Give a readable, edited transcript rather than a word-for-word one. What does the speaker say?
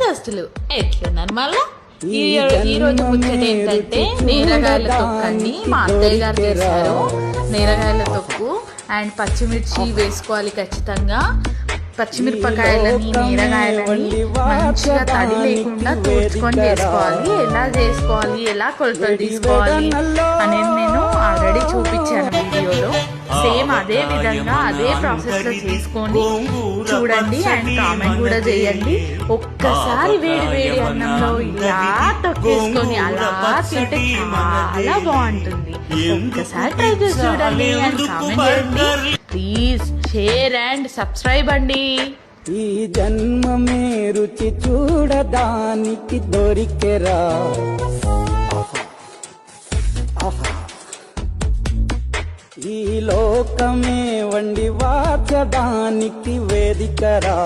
దోస్తులు ఎట్లున్నారు మళ్ళా? ఈ రోజు ముచ్చట ఏంటంటే నేరగాయల తొక్కని మా అత్తయ్య గారు చేశారు. నేరగాయల తొక్కు అండ్ పచ్చిమిర్చి వేసుకోవాలి ఖచ్చితంగా. పచ్చిమిరపకాయలని నేరగాయలని మంచిగా తడి లేకుండా తూర్చుకొని చేసుకోవాలి. ఎలా చేసుకోవాలి, ఎలా కొలతలు తీసుకోవాలి అనేది నేను ఆల్రెడీ చూపించాను వీడియోలో. సేమ్ అదే విధంగా అదే ప్రాసెస్ లో చేసుకొని చూడండి అండ్ కామెంట్ కూడా చేయండి. ఒక్కసారి వేడి వేడి అన్నంలో ఇలా తొక్కేసుకొని అలా తింటే చాలా బాగుంటుంది. ఒక్కసారి ట్రై చేసి చూడండి అండ్ కామెంట్ చేయండి. ప్లీజ్ షేర్ అండ్ సబ్స్క్రైబ్ అండి. ఈ జన్మమే రుచి చూడడానికి దొరికెరా, ఈ లోకమే వండి వాచడానికి వేదికరా.